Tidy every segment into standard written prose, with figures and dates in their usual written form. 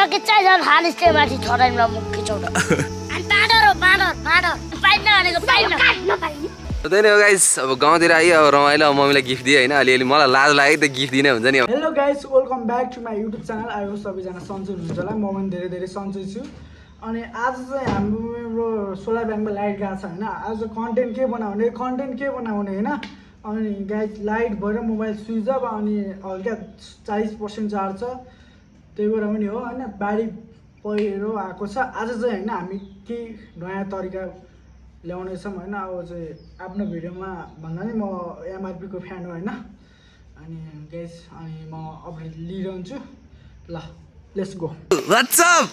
के चाहिँ झन् हालिस्टे माथि छोराइमा मुख खिचाउन अनि बाँडर पाइन्न भनेको पाइन्न त्यही हो गाइस अब गाउँतिर आयो अब रमाइलो मम्मीलाई गिफ्ट दिए हैन अलिअलि मलाई लाज लाग्यो त गिफ्ट दिने हुन्छ नि अब hello guys welcome back to my YouTube channel I hope सबैजना सन्चै हुनुहुन्छ होला म पनि धेरै धेरै सन्चै छु अनि आज चाहिँ हाम्रो सोलर ब्याङ्कमा लाइट गएको छ हैन आज कन्टेन्ट के बनाउने हैन अनि गाइस लाइट भएर मोबाइल स्विच अफ अनि हल्का 40% चार्ज छ त्यही भएर पनि हो हैन बाढी पहिरो आएको छ आज चाहिँ हैन हामी के नयाँ तरिका ल्याउनेछौँ हैन अब चाहिँ आफ्नो भिडियोमा भन्दा नि म एमआरपी को फ्यान हो हैन अनि गाइस अनि म अपडेट लिइरहन्छु ल लेट्स गो व्हाट्स अप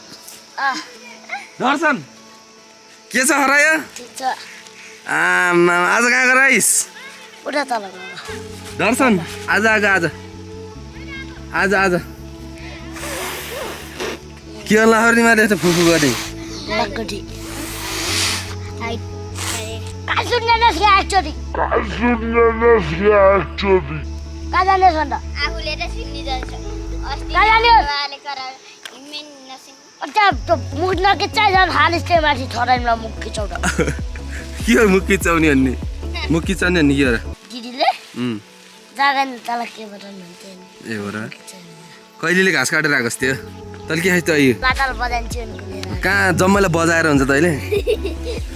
दर्शन के छ हरायो ठीक छ आज कहाँ गराइस उठा तल दर्शन आज के होला हर्नीमा त्यस्तो फुफु गर्ने लक्कटी काय सुन्नेनस् के एक्चुअली काजाले सन्द आफूले त सुन्नी जान्छ अस्ति काजाले उहाँले गराएर हिमेन नसिन अच्छा त मुख नके चाहिँ झन् हालिस्टे माथि छोराइमा मुख खिचाउन के हो मुख खिचाउने अन्ने मुख खिचाउने अन्ने के हो र दिदीले जागा नि तल के बताउनुहुन्छ ए हो र कहिलेले घाँस काटेर आएको थियो तैँले के खाइस् त यो बादल बजाइन्छ नि कहाँ जम्मैलाई बजाएर हुन्छ तैँले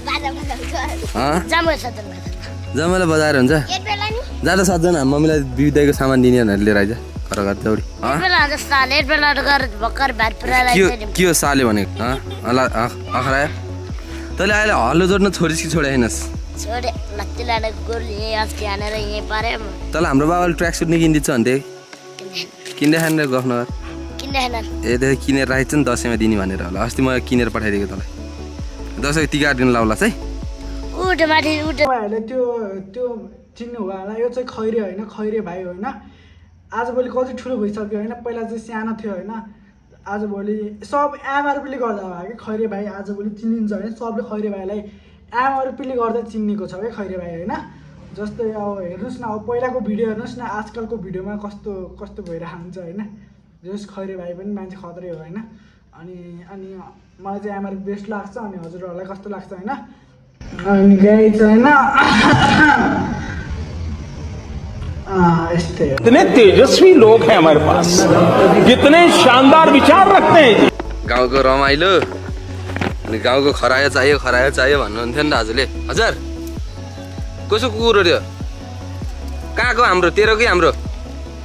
बाजा बजाउँछ जामै सदन जम्मैलाई बजाएर हुन्छ एक बेला नि जाँदा सक्दैन मम्मीलाई बिउदाईको सामान दिने भनेर लिएर आइज घर घर दौडी बेला जस्तो लेट बेला गरेर भर्खर भात पुरालाई के हो साले भनेको अखरायो तैँले अहिले हल्लो जोड्न छोडिस् कि छोडाएनस् छोडे लत्ती लाने गोल यहीँ अस्ति हानेर यहीँ पारे तँलाई हाम्रो बाबाले ट्र्याक सुट नि किनिदिन्छ भन्थे किन्दै खाने गफ नगर किन्दैन ए त्यो किनेर राखेको छ नि दसैँमा दिने भनेर होला अस्ति म किनेर पठाइदिएको तँलाई दसैँ टिका दिन लाउला चाहिँ उठ माथि उठ तपाईँहरूले त्यो चिन्नु होला यो चाहिँ खैरे होइन खैरे भाइ होइन आजभोलि कति ठुलो भइसक्यो होइन पहिला चाहिँ सानो थियो होइन आजभोलि सब एमआरपीले गर्दा भयो कि खैरे भाइ आजभोलि चिनिन्छ होइन सबले खैरे भाइलाई एमआरपीले गर्दा चिन्नेको छ क्या खैरे भाइ होइन जस्तै अब हेर्नुहोस् न अब पहिलाको भिडियो हेर्नुहोस् न आजकलको भिडियोमा कस्तो कस्तो भइरहेको हुन्छ होइन जस खैरे भाइ पनि मान्छे खत्रै हो होइन अनि मलाई चाहिँ एमआरपी बेस्ट लाग्छ अनि हजुरहरूलाई कस्तो लाग्छ होइन अनि गाई चाहिँ होइन कितने तेजस्वी लोग हैं हमारे पास कितने शानदार विचार रखते हैं गाउँको रमाइलो अनि गाउँको खरायो चाहियो भन्नुहुन्थ्यो नि त हजुरले हजुर कसो कुकुर हो त्यो कहाँको हाम्रो तेरोकै हाम्रो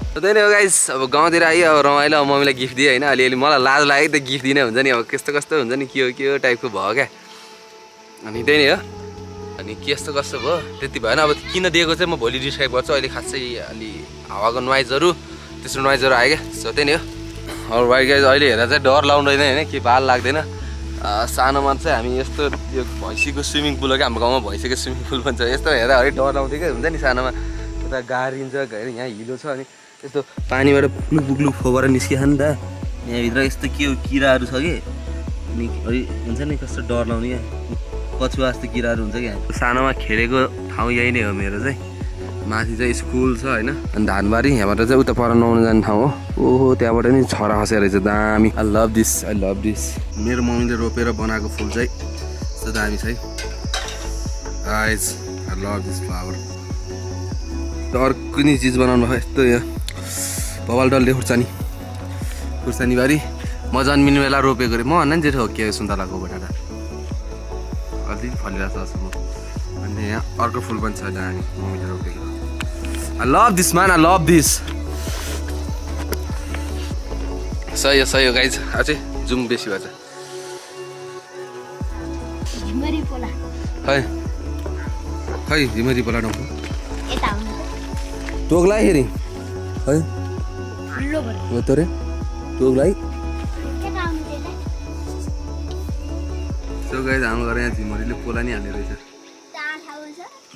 त्यही नै हो गाइस अब गाउँतिर आयो अब रमाइलो अब मम्मीलाई गिफ्ट दिए होइन अलिअलि मलाई लाज लाग्यो त गिफ्ट दिने हुन्छ नि अब कस्तो हुन्छ नि के हो टाइपको भयो क्या अनि त्यही नै हो अनि कस्तो भयो त्यति भएन अब किन दिएको चाहिँ म भोलि डिस्क्राइब गर्छु अहिले खासै अलि हावाको नोइजहरू त्यस्तो नोइजहरू आयो क्या सो त्यही नै हो अरू भाइ गाइस अहिले हेरेर चाहिँ डर लाउँदैन होइन के बाल लाग्दैन सानोमा चाहिँ हामी यस्तो यो भैँसीको स्विमिङ पुल हो क्या हाम्रो गाउँमा भैँसीको स्विमिङ पुल भन्छ यस्तो हेर्दा अलिक डर लाउँथ्यो क्या हुन्छ नि सानोमा यता गाडिन्छ यहाँ हिलो छ अनि यस्तो पानीबाट पुग्लुक फोबाट निस्किन्छ नि त यहाँभित्र यस्तो के हो किराहरू छ कि अनि हुन्छ नि कस्तो डर लाउने क्या कछुवा जस्तो किराहरू हुन्छ क्या सानोमा खेलेको ठाउँ यही नै हो मेरो चाहिँ माथि चाहिँ स्कुल छ होइन अनि धानबारी यहाँबाट चाहिँ उता पर नुहाउनु जाने ठाउँ हो ओहो त्यहाँबाट नि छरा खसेको रहेछ दामी आई लभ दिस मेरो मम्मीले रोपेर बनाएको फुल चाहिँ यस्तो दामी छ है guys I love this flower अर्को नि चिज बनाउनु भयो यस्तो यो बबाल डल्ले खुर्सानी बारी म जन्मिने बेला रोपेको अरे म भन्न नि जेठो हो के सुन्तलाको बटाटा अलिक फलिरहेको छ जस्तो म अनि यहाँ अर्को फुल पनि छ दामी मम्मीले रोपेको I love this man I love this सही हो गाइज अझै जुम बेसी भएछ खै झिमरी पोला टाउको टोकलाई हेरी है हो त रे टोकलाई सो गाइज हाम्रो घर यहाँ झिमरीले पोला नि हाल्ने रहेछ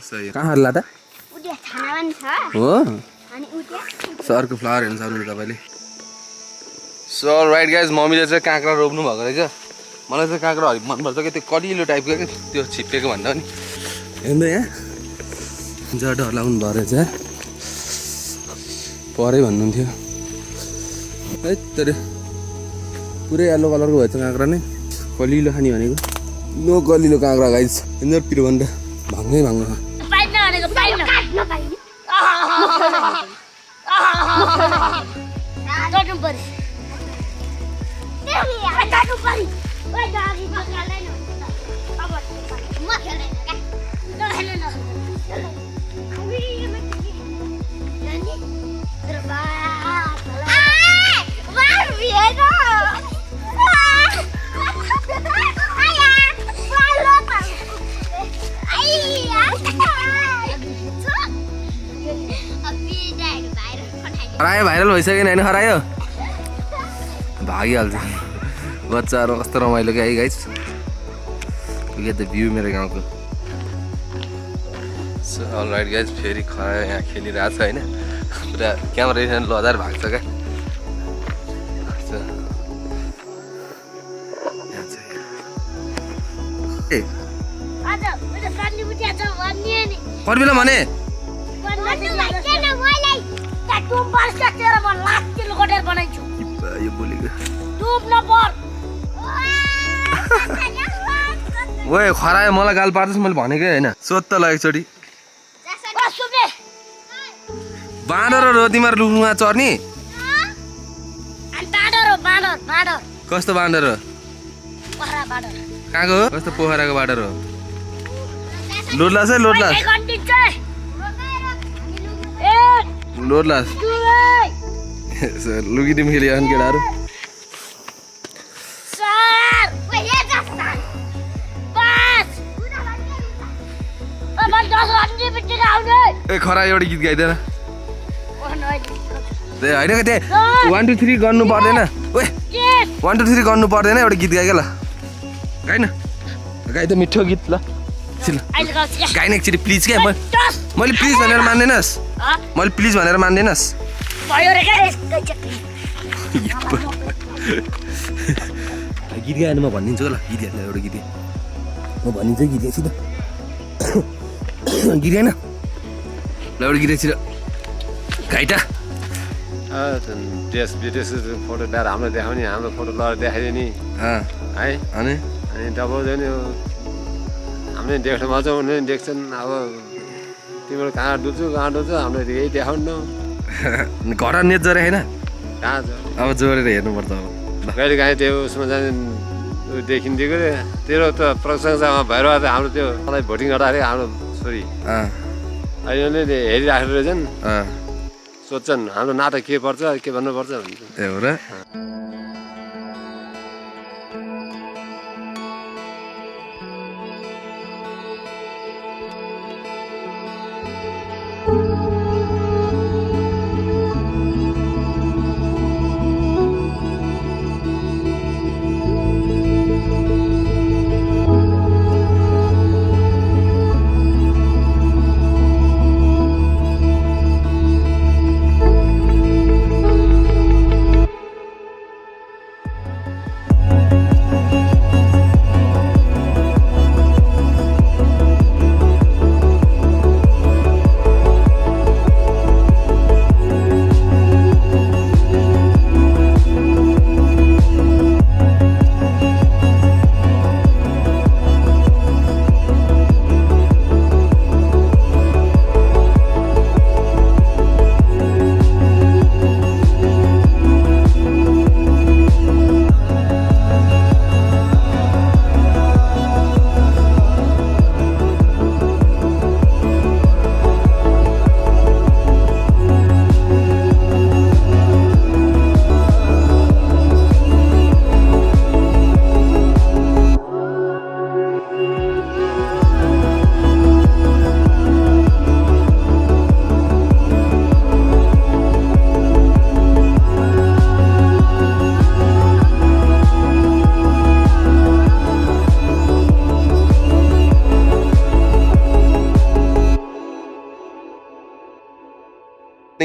सही कहाँ हाल्ला त हो अर्को फ्लावर हेर्नु सक्नुहुन्छ तपाईँले सो राइट गाइज मम्मीले चाहिँ काँक्रा रोप्नु भएको रहेछ मलाई चाहिँ काँक्रा हरिक मनपर्छ क्या त्यो कलिलो टाइपको क्या त्यो छिप्पेको भन्दा पनि हेर्नु यहाँ जडहरू लाउनु भयो रहेछ परै भन्नुहुन्थ्यो है तर पुरै येल्लो कलरको भएछ काँक्रा नै कलिलो खाने भनेको नो कलिलो काँक्रा गाइस यिनीहरू पिरोभन्दा भाङ्नै भाङ्नु पाइन्न भनेको पाइन्न टट्नु पर्यो टट्नु पर्यो ओइ दादी म खेल्दैन अब म खेल्दैन क्या नखेल्नु खरायो भाइरल भइसक्यो नि खरायो भागिहाल्छ बच्चाहरू कस्तो रमाइलो क्या है गाइस द भ्यू मेरो गाउँको सो अलराइट गाइस फेरि खरायो यहाँ खेलिरहेको छ होइन पुरा क्यामेरा लजार भाग्छ क्या पर्बिला भने यो बोलेको ओए खरायो मलाई गाल पार्दैछ मैले भनेकै होइन सोध त ल एकचोटि बाँदर र तिमीहरू लुङमा चढ्ने कस्तो बाँदर हो कहाँको हो कस्तो पोखराको बाँदर हो लोडलास है लोडलास लोडलास लुगिदिउँ खेल्यो अनि केटाहरू ए खरा एउटा गीत गाइदिएन होइन त्यही 1 2 3 गर्नु पर्दैन ओए 1 2 3 गर्नु पर्दैन एउटा गीत गाइ क्या ल गाइन गाइ त मिठो गीत ल गाइन एकचोटि प्लिज क्या मैले प्लिज भनेर मान्दैनस् मैले प्लिज भनेर मान्दैनस् गीत गाएन म भनिदिन्छु ल गीत गाएन एउटा गीत म भनिदिन्छु गीत गाएपछि त गीत गाएन ल एउटा गीत गाएपछि घाइटा देश विदेश फोटो ल्याएर हामीलाई देखाउने हाम्रो फोटो लगाएर देखाइदियो नि है अनि दबाउँदैन हामीले देख्न मजा उनीहरू देख्छन् अब तिम्रो कहाँ डुल्छु हामीले यही देखाउनु घर नेट जोरे होइन कहाँ छ अब जोडेर हेर्नुपर्छ अब कहिले काहीँ त्यो उसमा जाने देखिदिएको तेरो त प्रशंसामा भइरहेको त हाम्रो त्यो मलाई भोटिङ गर्दाखेरि हाम्रो छोरी अहिले हेरिराखेर रहेछन् सोध्छन् हाम्रो नाटक के पर्छ के भन्नुपर्छ भन्छ ए हो र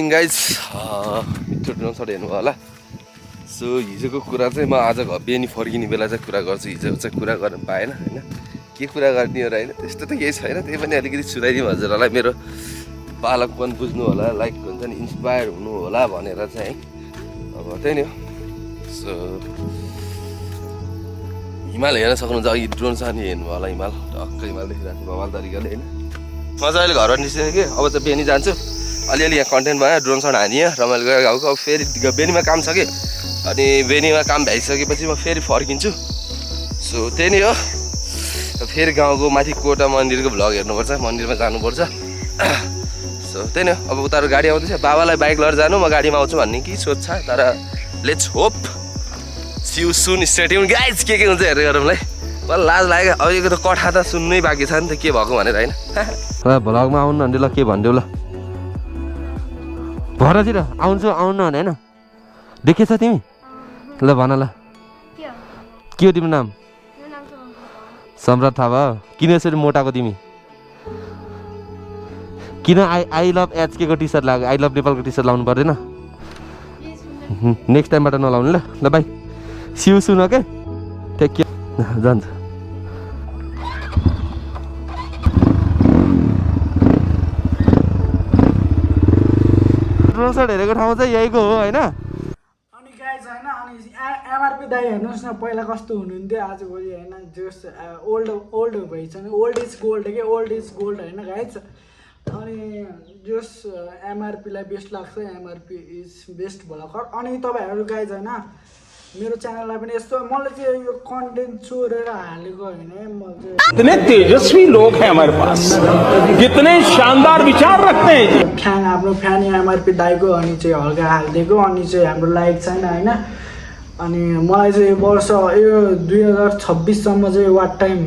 गाइज मिठो नसड हेर्नु होला सो हिजोको कुरा चाहिँ म आज बिहानी फर्किने बेला चाहिँ कुरा गर्छु हिजो चाहिँ कुरा गर्न पाएन होइन के कुरा गर्ने हो र होइन त्यस्तो त केही छैन त्यही पनि अलिकति सुधाइदिउँ हजुरहरूलाई मेरो बालकपन बुझ्नु होला लाइक हुन्छ नि इन्सपायर हुनु होला भनेर चाहिँ अब त्यही नि हो सो हिमाल हेर्न सक्नुहुन्छ अघि ड्रोन छ नि हेर्नु होला हिमाल टक्क हिमाल देखिरहेको छ भवाल तरिकाले होइन म चाहिँ अहिले घरबाट निस्केँ अब चाहिँ बेनी जान्छु अलिअलि यहाँ कन्टेन्ट भयो ड्रोन सट हानियो रमाइलो गयो गाउँको अब फेरि बेनीमा काम छ कि अनि बेनीमा काम भ्याइसकेपछि म फेरि फर्किन्छु सो त्यही नै हो फेरि गाउँको माथि कोटा मन्दिरको भ्लग हेर्नुपर्छ मन्दिरमा जानुपर्छ सो त्यही नै अब उता गाडी आउँदैछ बाबालाई बाइक लिएर जानु म गाडीमा आउँछु भन्ने कि सोच छ तर let's hope see you soon stay tune guys के हुन्छ हेर्दै गरौँलाई मलाई लाज लाग्यो अहिलेको त कथा त सुन्नै बाँकी छ नि त के भएको भनेर होइन ल भ्लगमा आउनु भने ल के भनिदेऊ ल भरतिर आउँछु आउनु भने होइन देखेछ तिमी ल भन ल के हो तिम्रो नाम सम्राट थाहा भयो किन यसरी मोटाको तिमी किन आई लभ एचकेको टी सर्ट लाग्यो आई लभ नेपालको टी सर्ट लाउनु पर्दैन नेक्स्ट टाइमबाट नलाउनु ल ल बाई सिउ सुन के टेक केयर जान्छ ड्रोन सट हेरेको ठाउँ चाहिँ यहीको हो होइन अनि गाइज होइन अनि एमआरपी दाइ हेर्नुहोस् न पहिला कस्तो हुनुहुन्थ्यो आजभोलि होइन जस ओल्ड भएछ नि ओल्ड इज गोल्ड के ओल्ड इज गोल्ड होइन गाइज अनि जस एमआरपीलाई बेस्ट लाग्छ एमआरपी इज बेस्ट भर्खर अनि तपाईँहरू गाइज होइन मेरो च्यानललाई पनि यस्तो मलाई चाहिँ यो कन्टेन्ट चोरेर हालेको होइन म चाहिँ कितने तेजस्वी लोग हैं हमारे पास कितने शानदार विचार रखते हैं फ्यान आफ्नो फ्यान एमआरपी दाइको अनि चाहिँ हल्का हालिदिएको अनि चाहिँ हाम्रो लाइक छैन होइन अनि मलाई चाहिँ यो वर्ष यो 2026सम्म चाहिँ वाट टाइम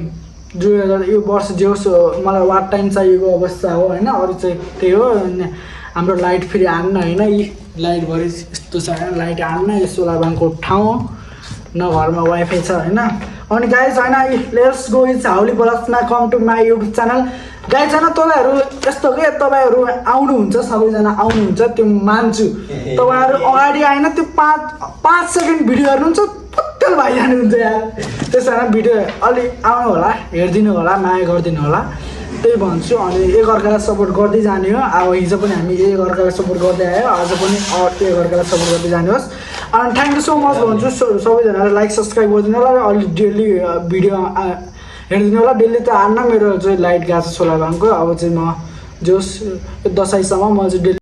2000 यो वर्ष जे होस् मलाई वाट टाइम चाहिएको अवस्था हो होइन अरू चाहिँ त्यही हो अनि हाम्रो लाइट फेरि आन्न होइन यी लाइटभरि यस्तो छ होइन लाइट आन्न यो सोलाबाङको ठाउँ न घरमा वाइफाई छ होइन अनि गाइज होइन लेट्स गो इज हाउली ब्लग्समा come to my YouTube channel guys होइन तपाईँहरू यस्तो के तपाईँहरू आउनुहुन्छ सबैजना आउनुहुन्छ त्यो मान्छु तपाईँहरू अगाडि आएन त्यो 5 सेकेन्ड भिडियो हेर्नुहुन्छ पुत्तेल भइजानुहुन्छ यार त्यसो भए भिडियो अलिक आउनु होला हेरिदिनु होला माया गरिदिनु होला त्यही भन्छु अनि एकअर्कालाई सपोर्ट गर्दै जाने हो अब हिजो पनि हामी एकअर्कालाई सपोर्ट गर्दै आयो आज पनि एकअर्कालाई सपोर्ट गर्दै जाने होस् अनि थ्याङ्क यू सो मच भन्छु सबैजनालाई लाइक सब्सक्राइब गरिदिनु होला अलिक डेली भिडियो हेरिदिनु होला डेली त आन्न मेरो चाहिँ लाइट गएको छ सोलाबाङको अब चाहिँ म जोस् दसैँसम्म म चाहिँ डेली